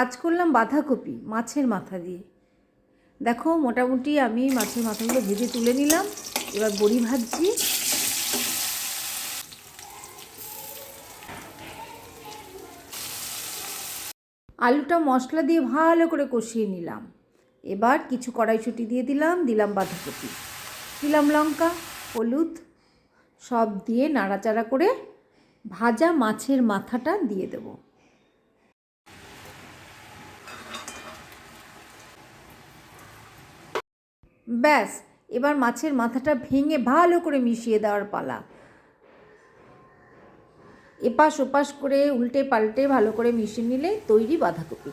আজ করলাম বাঁধাকপি মাছের মাথা দিয়ে। দেখো মোটামুটি আমি মাছের মাথাগুলো ভেজে তুলে নিলাম। এবার বড়ি ভাজছি। আলুটা মশলা দিয়ে ভালো করে কষিয়ে নিলাম। এবার কিছু কড়াইশুঁটি দিয়ে দিলাম বাঁধাকপি, দিলাম লঙ্কা, হলুদ, সব দিয়ে নাড়াচাড়া করে ভাজা মাছের মাথাটা দিয়ে দেব। ব্যাস, এবার মাছের মাথাটা ভেঙে ভালো করে মিশিয়ে দেওয়ার পালা। এপাশ ওপাশ করে উল্টে পাল্টে ভালো করে মিশিয়ে নিলে তৈরি বাঁধাকপি।